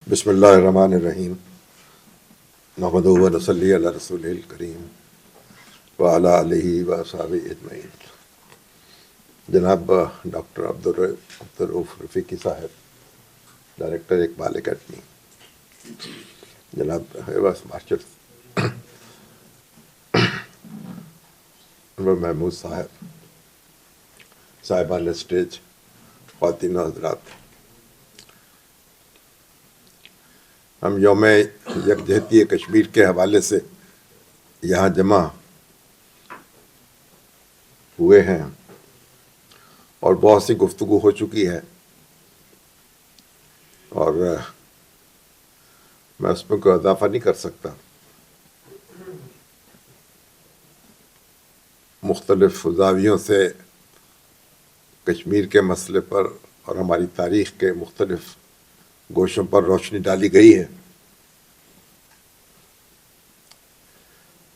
بسم اللہ الرحمن الرحیم نحمدہ و نصلی علی رسول الکریم وعلی آلہ و اصحابہ اجمعین۔ جناب ڈاکٹر عبدالرؤف رفیقی صاحب، ڈائریکٹر اقبال اکیڈمی، جناب حیواس مارشل انور محمود صاحب، صاحبان اسٹیج، خواتین و حضرات، ہم یوم یکجہتی کشمیر کے حوالے سے یہاں جمع ہوئے ہیں اور بہت سی گفتگو ہو چکی ہے، اور میں اس میں کوئی اضافہ نہیں کر سکتا۔ مختلف زاویوں سے کشمیر کے مسئلے پر اور ہماری تاریخ کے مختلف گوشوں پر روشنی ڈالی گئی ہے۔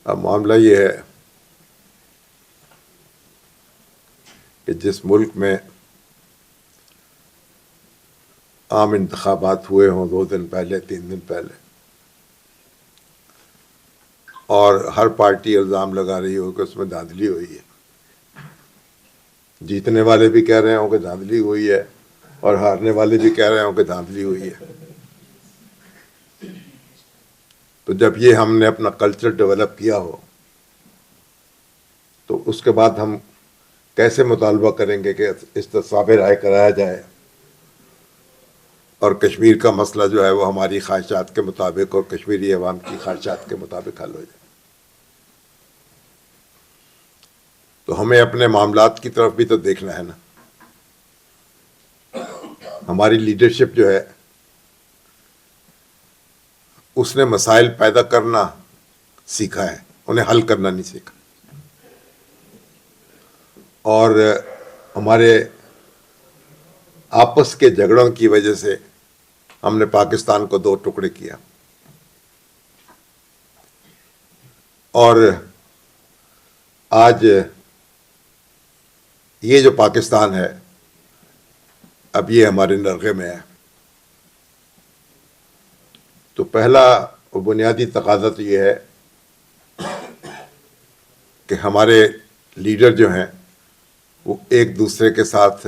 اب معاملہ یہ ہے کہ جس ملک میں عام انتخابات ہوئے ہوں 2 دن پہلے، 3 دن پہلے، اور ہر پارٹی الزام لگا رہی ہو کہ اس میں دھاندلی ہوئی ہے، جیتنے والے بھی کہہ رہے ہوں کہ دھاندلی ہوئی ہے اور ہارنے والے بھی کہہ رہے ہوں کہ دھاندلی ہوئی ہے، تو جب یہ ہم نے اپنا کلچر ڈیولپ کیا ہو تو اس کے بعد ہم کیسے مطالبہ کریں گے کہ استصواب رائے کرایا جائے اور کشمیر کا مسئلہ جو ہے وہ ہماری خواہشات کے مطابق اور کشمیری عوام کی خواہشات کے مطابق حل ہو جائے۔ تو ہمیں اپنے معاملات کی طرف بھی تو دیکھنا ہے نا۔ ہماری لیڈرشپ جو ہے اس نے مسائل پیدا کرنا سیکھا ہے، انہیں حل کرنا نہیں سیکھا، اور ہمارے آپس کے جھگڑوں کی وجہ سے ہم نے پاکستان کو 2 ٹکڑے کیا، اور آج یہ جو پاکستان ہے اب یہ ہمارے نرغے میں ہے۔ تو پہلا اور بنیادی تقاضا تو یہ ہے کہ ہمارے لیڈر جو ہیں وہ ایک دوسرے کے ساتھ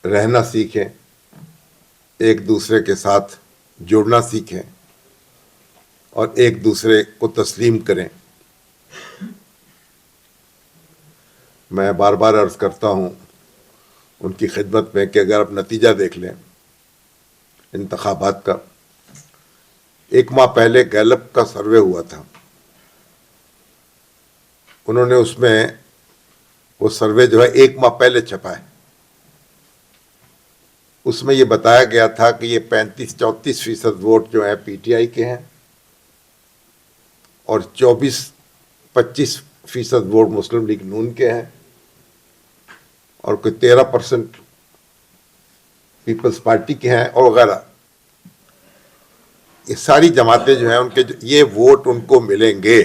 رہنا سیکھیں، ایک دوسرے کے ساتھ جڑنا سیکھیں اور ایک دوسرے کو تسلیم کریں۔ میں بار بار عرض کرتا ہوں ان کی خدمت میں کہ اگر آپ نتیجہ دیکھ لیں انتخابات کا، 1 ماہ پہلے گیلپ کا سروے ہوا تھا، انہوں نے اس میں وہ سروے جو ہے 1 ماہ پہلے چھپا ہے، اس میں یہ بتایا گیا تھا کہ یہ 35-34% ووٹ جو ہیں پی ٹی آئی کے ہیں اور 24-25% ووٹ مسلم لیگ نون کے ہیں اور کوئی 13% پیپلز پارٹی کے ہیں اور وغیرہ۔ یہ ساری جماعتیں جو ہیں ان کے یہ ووٹ ان کو ملیں گے،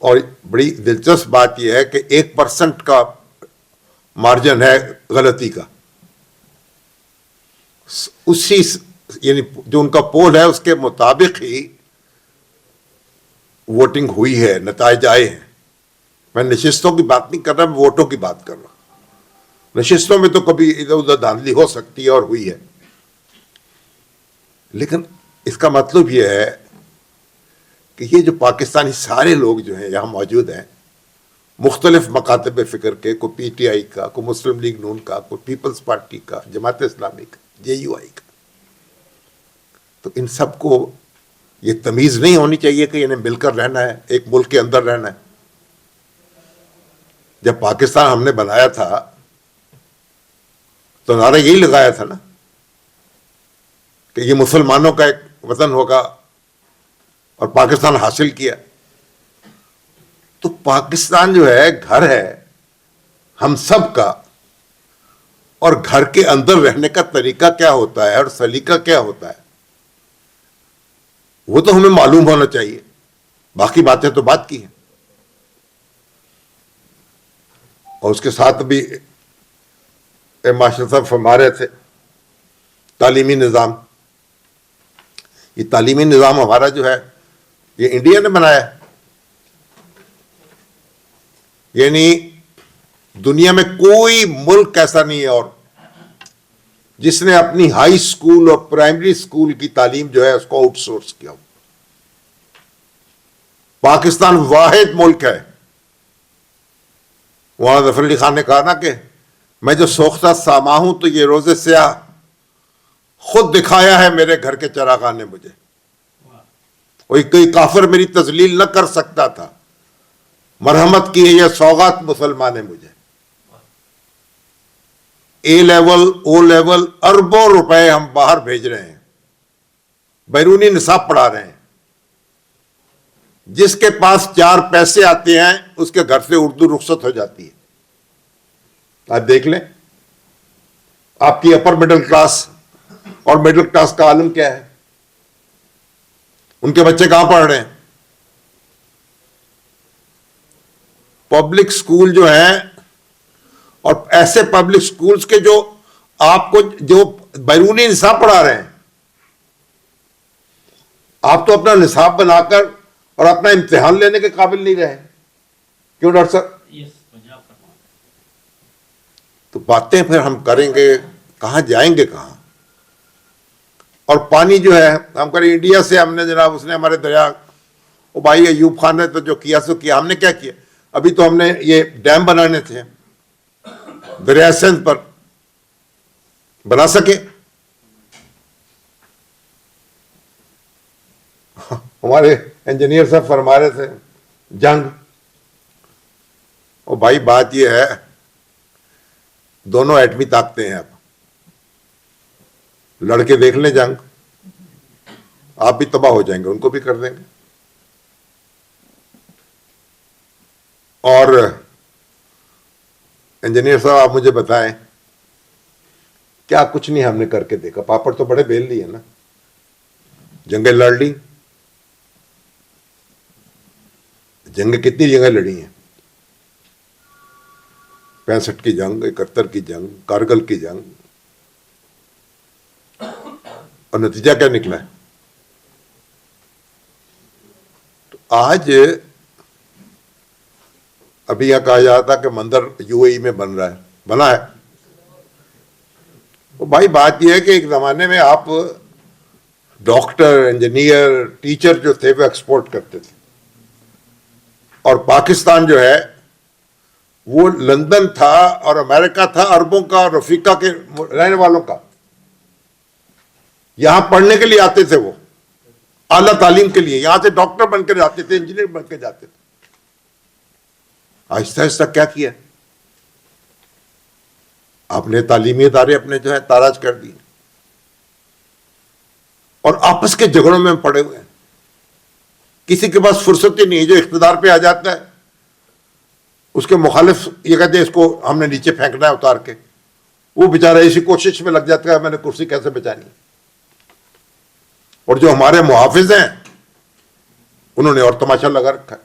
اور بڑی دلچسپ بات یہ ہے کہ 1% کا مارجن ہے غلطی کا، اسی یعنی جو ان کا پول ہے اس کے مطابق ہی ووٹنگ ہوئی ہے، نتائج آئے ہیں۔ میں نشستوں کی بات نہیں کر رہا، میں ووٹوں کی بات کر رہا ہوں۔ نشستوں میں تو کبھی ادھر ادھر دھاندلی ہو سکتی ہے اور ہوئی ہے، لیکن اس کا مطلب یہ ہے کہ یہ جو پاکستانی سارے لوگ جو ہیں یہاں موجود ہیں، مختلف مکاتب فکر کے، کوئی پی ٹی آئی کا، کوئی مسلم لیگ نون کا، کوئی پیپلز پارٹی کا، جماعت اسلامی کا، جے یو آئی کا، تو ان سب کو یہ تمیز نہیں ہونی چاہیے کہ انہیں مل کر رہنا ہے، ایک ملک کے اندر رہنا ہے۔ جب پاکستان ہم نے بنایا تھا تو نعرہ یہی لگایا تھا نا کہ یہ مسلمانوں کا ایک وطن ہوگا، اور پاکستان حاصل کیا۔ تو پاکستان جو ہے گھر ہے ہم سب کا، اور گھر کے اندر رہنے کا طریقہ کیا ہوتا ہے اور سلیقہ کیا ہوتا ہے وہ تو ہمیں معلوم ہونا چاہیے، باقی باتیں تو بات کی ہیں۔ اور اس کے ساتھ بھی ماشاء صاحب فرما رہے تھے تعلیمی نظام. یہ تعلیمی نظام ہمارا جو ہے یہ انڈیا نے بنایا ہے. یعنی دنیا میں کوئی ملک ایسا نہیں ہے اور جس نے اپنی ہائی اسکول اور پرائمری اسکول کی تعلیم جو ہے اس کو آؤٹ سورس کیا ہو. پاکستان واحد ملک ہے. وہاں ظفر علی خان نے کہا نا کہ میں جو سوختہ ساما ہوں تو یہ روزے سیاہ خود دکھایا ہے میرے گھر کے چراغاں نے مجھے. کوئی کافر میری تذلیل نہ کر سکتا تھا. مرحمت کی ہے یہ سوغات مسلمان نے مجھے. اے لیول او لیول اربوں روپے ہم باہر بھیج رہے ہیں, بیرونی نصاب پڑھا رہے ہیں. جس کے پاس 4 پیسے آتے ہیں اس کے گھر سے اردو رخصت ہو جاتی ہے. آپ دیکھ لیں آپ کی اپر مڈل کلاس اور مڈل کلاس کا عالم کیا ہے. ان کے بچے کہاں پڑھ رہے ہیں؟ پبلک سکول جو ہیں, اور ایسے پبلک سکولز کے جو آپ کو جو بیرونی نصاب پڑھا رہے ہیں. آپ تو اپنا نصاب بنا کر اور اپنا امتحان لینے کے قابل نہیں رہے. کیوں ڈاکٹر صاحب؟ تو باتیں پھر ہم کریں گے کہاں, جائیں گے کہاں؟ اور پانی جو ہے ہم کریں انڈیا سے, ہم نے جناب اس نے ہمارے دریا, وہ بھائی ایوب خان نے تو جو کیا سو کیا. ہم نے کیا کیا؟ ابھی تو ہم نے یہ ڈیم بنانے تھے دریا سندھ پر, بنا سکے. ہمارے انجینئر صاحب فرما رہے تھے جنگ. او بھائی بات یہ ہے دونوں ایٹمی طاقتیں ہیں, اب لڑکے دیکھ لیں جنگ, آپ بھی تباہ ہو جائیں گے, ان کو بھی کر دیں گے. اور انجینئر صاحب آپ مجھے بتائیں کیا کچھ نہیں ہم نے کر کے دیکھا. پاپڑ تو بڑے بیل لیے نا, جنگیں لڑ لی. جنگیں کتنی جنگیں لڑی ہیں؟ 65 کی جنگ, 71 کی جنگ, کارگل کی جنگ, اور نتیجہ کیا نکلا ہے؟ تو آج ابھی یہاں کہا جاتا کہ مندر یو اے ای میں بن رہا ہے, بنا ہے. تو بھائی بات یہ ہے کہ ایک زمانے میں آپ ڈاکٹر, انجینئر, ٹیچر جو تھے وہ ایکسپورٹ کرتے تھے, اور پاکستان جو ہے وہ لندن تھا اور امریکہ تھا عربوں کا اور افریقہ کے رہنے والوں کا. یہاں پڑھنے کے لیے آتے تھے, وہ اعلیٰ تعلیم کے لیے یہاں سے ڈاکٹر بن کے جاتے تھے, انجینئر بن کے جاتے تھے. آہستہ آہستہ کیا کیا آپ نے؟ تعلیمی ادارے اپنے جو ہے تاراج کر دیے, اور آپس کے جھگڑوں میں پڑے ہوئے ہیں. کسی کے پاس فرصت ہی نہیں ہے. جو اقتدار پہ آ جاتا ہے اس کے مخالف یہ کہتے ہیں اس کو ہم نے نیچے پھینکنا ہے اتار کے, وہ بیچارہ اسی کوشش میں لگ جاتا ہے میں نے کرسی کیسے بچانی. اور جو ہمارے محافظ ہیں انہوں نے اور تماشا لگا رکھا ہے.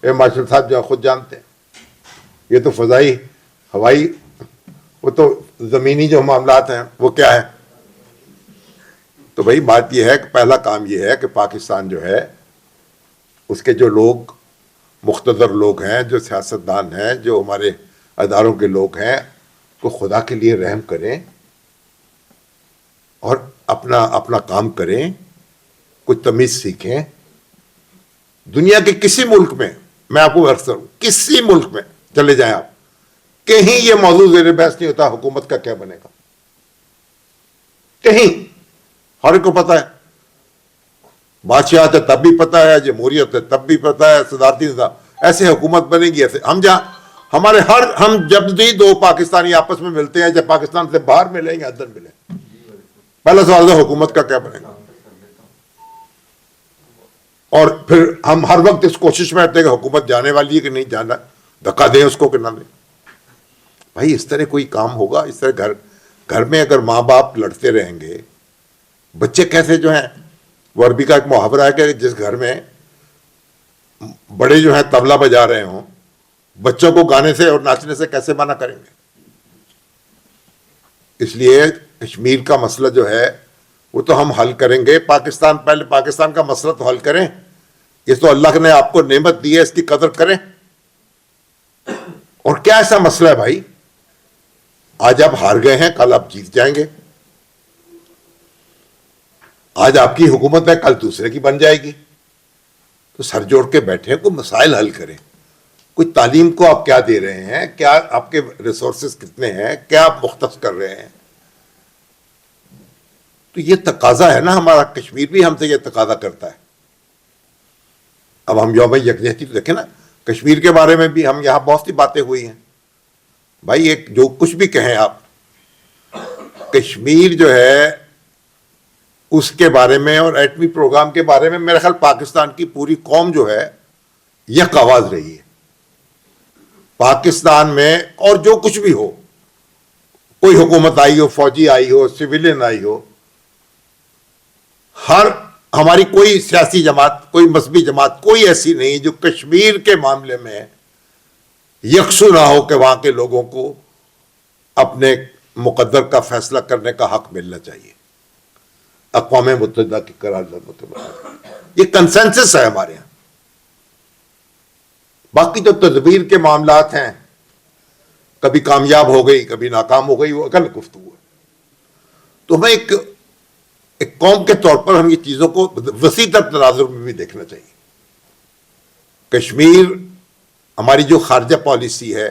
اے مارشل صاحب جو خود جانتے ہیں, یہ تو فضائی ہوائی, وہ تو زمینی جو معاملات ہیں وہ کیا ہے. تو بھائی بات یہ ہے کہ پہلا کام یہ ہے کہ پاکستان جو ہے اس کے جو لوگ مقتدر لوگ ہیں, جو سیاستدان ہیں, جو ہمارے اداروں کے لوگ ہیں, کو خدا کے لیے رحم کریں اور اپنا کام کریں, کچھ تمیز سیکھیں. دنیا کے کسی ملک میں, میں آپ کو عرض کروں, کسی ملک میں چلے جائیں آپ, کہیں یہ موضوع زیر بحث نہیں ہوتا حکومت کا کیا بنے گا. کہیں ہر ایک کو پتا ہے. بادشاہت ہے تب بھی پتا ہے, جمہوریت ہے تب بھی پتا ہے, صدارتی نظام, ایسے حکومت بنے گی ایسے. ہم جہاں ہم جب بھی 2 پاکستانی آپس میں ملتے ہیں, جب پاکستان سے باہر ملیں یا اندر ملیں, پہلا سوال ہے حکومت کا کیا بنے گا. اور پھر ہم ہر وقت اس کوشش میں رہتے ہیں کہ حکومت جانے والی ہے کہ نہیں جانا, دھکا دیں اس کو کہ نہ دیں. بھائی اس طرح کوئی کام ہوگا؟ اس طرح گھر میں اگر ماں باپ لڑتے رہیں گے, بچے کیسے جو ہیں, وہ عربی کا ایک محاورہ ہے کہ جس گھر میں بڑے جو ہیں طبلہ بجا رہے ہوں, بچوں کو گانے سے اور ناچنے سے کیسے منع کریں گے. اس لیے کشمیر کا مسئلہ جو ہے وہ تو ہم حل کریں گے. پہلے پاکستان کا مسئلہ تو حل کریں. یہ تو اللہ نے آپ کو نعمت دی ہے, اس کی قدر کریں. اور کیا ایسا مسئلہ ہے بھائی؟ آج آپ ہار گئے ہیں, کل آپ جیت جائیں گے. آج آپ کی حکومت ہے, کل دوسرے کی بن جائے گی. تو سر جوڑ کے بیٹھے, کوئی مسائل حل کریں. کوئی تعلیم کو آپ کیا دے رہے ہیں, کیا آپ کے ریسورسز کتنے ہیں, کیا آپ مختص کر رہے ہیں. تو یہ تقاضا ہے نا ہمارا, کشمیر بھی ہم سے یہ تقاضا کرتا ہے. اب ہم یوم یکجہتی تو دیکھیں نا, کشمیر کے بارے میں بھی ہم یہاں بہت سی باتیں ہوئی ہیں بھائی. ایک جو کچھ بھی کہیں آپ, کشمیر جو ہے اس کے بارے میں اور ایٹمی پروگرام کے بارے میں میرا خیال پاکستان کی پوری قوم جو ہے یک آواز رہی ہے. پاکستان میں اور جو کچھ بھی ہو, کوئی حکومت آئی ہو, فوجی آئی ہو, سویلین آئی ہو, ہماری کوئی سیاسی جماعت, کوئی مذہبی جماعت, کوئی ایسی نہیں جو کشمیر کے معاملے میں یکسو نہ ہو کہ وہاں کے لوگوں کو اپنے مقدر کا فیصلہ کرنے کا حق ملنا چاہیے. اقوام متحدہ کی قرارداد مطابق یہ کنسنسس ہے ہمارے یہاں. باقی جو تدبیر کے معاملات ہیں, کبھی کامیاب ہو گئی کبھی ناکام ہو گئی, وہ اگل گفتگو ہے. تو ہمیں ایک قوم کے طور پر ہم یہ چیزوں کو وسیع تر تناظر میں بھی دیکھنا چاہیے. کشمیر ہماری جو خارجہ پالیسی ہے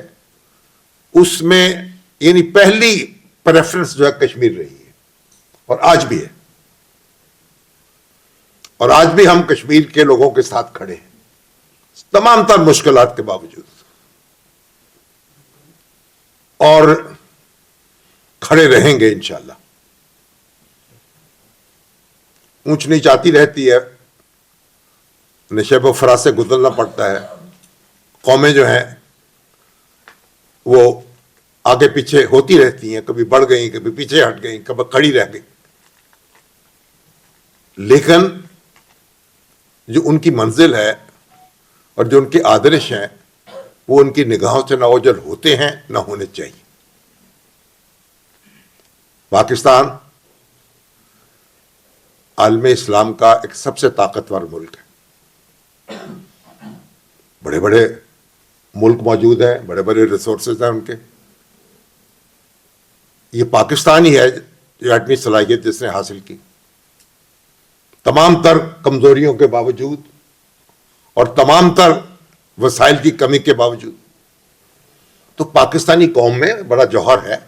اس میں یعنی پہلی پریفرنس جو ہے کشمیر رہی ہے, اور آج بھی ہے. اور آج بھی ہم کشمیر کے لوگوں کے ساتھ کھڑے ہیں تمام تر مشکلات کے باوجود, اور کھڑے رہیں گے انشاءاللہ. اونچ نیچ آتی رہتی ہے, نشیب و فراز سے گزرنا پڑتا ہے. قومیں جو ہیں وہ آگے پیچھے ہوتی رہتی ہیں, کبھی بڑھ گئیں, کبھی پیچھے ہٹ گئیں, کبھی کھڑی رہ گئی. لیکن جو ان کی منزل ہے اور جو ان کے آدرش ہیں وہ ان کی نگاہوں سے نہ اوجھل ہوتے ہیں نہ ہونے چاہیے. پاکستان عالم اسلام کا ایک سب سے طاقتور ملک ہے. بڑے بڑے ملک موجود ہیں, بڑے بڑے ریسورسز ہیں ان کے. یہ پاکستان ہی ہے جو ایٹمی صلاحیت جس نے حاصل کی, تمام تر کمزوریوں کے باوجود اور تمام تر وسائل کی کمی کے باوجود. تو پاکستانی قوم میں بڑا جوہر ہے,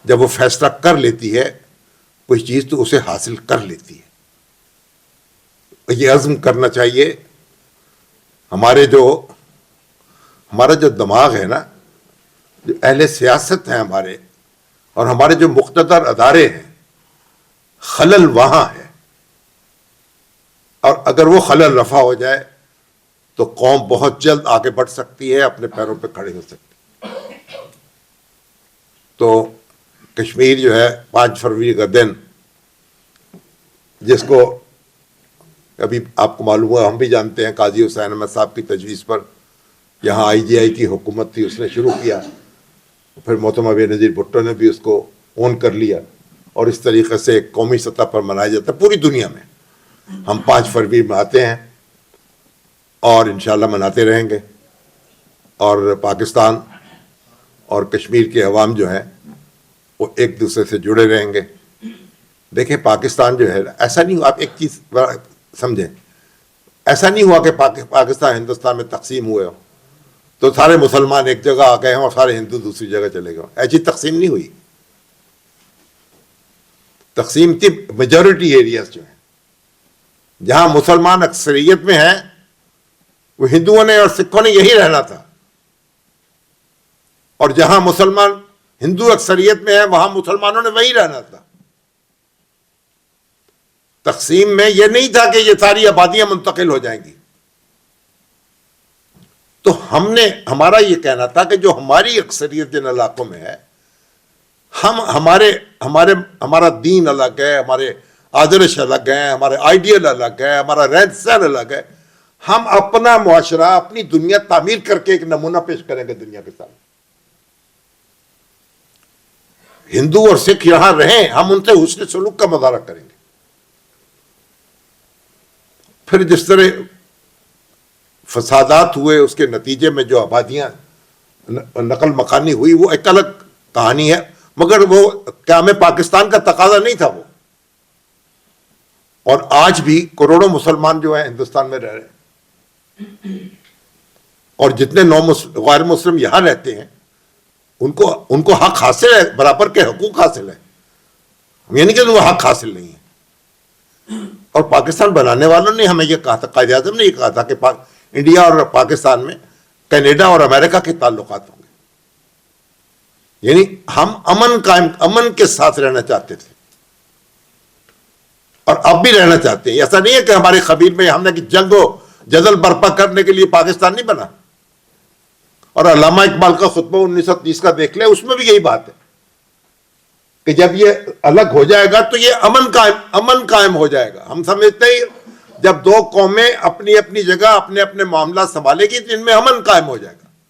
جب وہ فیصلہ کر لیتی ہے کوئی چیز تو اسے حاصل کر لیتی ہے. یہ عزم کرنا چاہیے. ہمارا جو دماغ ہے نا, جو اہل سیاست ہیں ہمارے, اور ہمارے جو مقتدر ادارے ہیں, خلل وہاں ہے. اور اگر وہ خلل رفع ہو جائے تو قوم بہت جلد آگے بڑھ سکتی ہے, اپنے پیروں پہ کھڑے ہو سکتی ہے. تو کشمیر جو ہے 5 فروری کا دن, جس کو ابھی آپ کو معلوم ہوا, ہم بھی جانتے ہیں, قاضی حسین احمد صاحب کی تجویز پر یہاں IGI کی حکومت تھی, اس نے شروع کیا. پھر محترم بے نظیر بھٹو نے بھی اس کو اون کر لیا, اور اس طریقے سے قومی سطح پر منایا جاتا ہے پوری دنیا میں. ہم 5 فروری مناتے ہیں اور انشاءاللہ مناتے رہیں گے. اور پاکستان اور کشمیر کے عوام جو ہیں وہ ایک دوسرے سے جڑے رہیں گے. دیکھیں پاکستان جو ہے, ایسا نہیں ہوا, آپ ایک چیز سمجھیں, ایسا نہیں ہوا کہ پاکستان ہندوستان میں تقسیم ہوئے ہو تو سارے مسلمان ایک جگہ آ گئے ہوں اور سارے ہندو دوسری جگہ چلے گئے. ایسی تقسیم نہیں ہوئی. تقسیم تھی میجورٹی ایریاز جو ہیں, جہاں مسلمان اکثریت میں ہیں وہ ہندوؤں نے اور سکھوں نے یہی رہنا تھا, اور جہاں مسلمان ہندو اکثریت میں ہیں وہاں مسلمانوں نے وہی رہنا تھا. تقسیم میں یہ نہیں تھا کہ یہ ساری آبادیاں منتقل ہو جائیں گی. تو ہمارا یہ کہنا تھا کہ جو ہماری اکثریت جن علاقوں میں ہے, ہمارا دین الگ ہے, ہمارے آدرش الگ ہیں, ہمارے آئیڈیل الگ ہے, ہمارا رہن سہن الگ ہے. ہم اپنا معاشرہ, اپنی دنیا تعمیر کر کے ایک نمونہ پیش کریں گے دنیا کے سامنے. ہندو اور سکھ یہاں رہیں، ہم ان سے حسن سلوک کا مظاہرہ کریں گے. پھر جس طرح فسادات ہوئے اس کے نتیجے میں جو آبادیاں نقل مکانی ہوئی وہ ایک الگ کہانی ہے، مگر وہ قیام پاکستان کا تقاضا نہیں تھا وہ. اور آج بھی کروڑوں مسلمان جو ہیں ہندوستان میں رہ رہے ہیں، اور جتنے غیر مسلم یہاں رہتے ہیں ان کو حق حاصل ہے، برابر کے حقوق حاصل ہے. ہم یہ نہیں کہ وہ حق حاصل نہیں ہے. اور پاکستان بنانے والوں نے ہمیں یہ کہا تھا، قائد اعظم نے یہ کہا تھا کہ انڈیا اور پاکستان میں کینیڈا اور امریکہ کے تعلقات ہوں گے. یعنی ہم امن کے ساتھ رہنا چاہتے تھے اور اب بھی رہنا چاہتے ہیں. ایسا نہیں ہے کہ ہمارے خبیر میں ہم نے جنگ و جدل برپا کرنے کے لیے پاکستان نہیں بنا. اور علامہ اقبال کا خطبہ 1930 کا دیکھ لیں، اس میں بھی یہی بات ہے کہ جب یہ الگ ہو جائے گا تو یہ امن قائم ہو جائے گا. ہم سمجھتے ہیں جب دو قومیں اپنی اپنی جگہ اپنے اپنے معاملات سنبھالے گی تو ان میں امن قائم ہو جائے گا.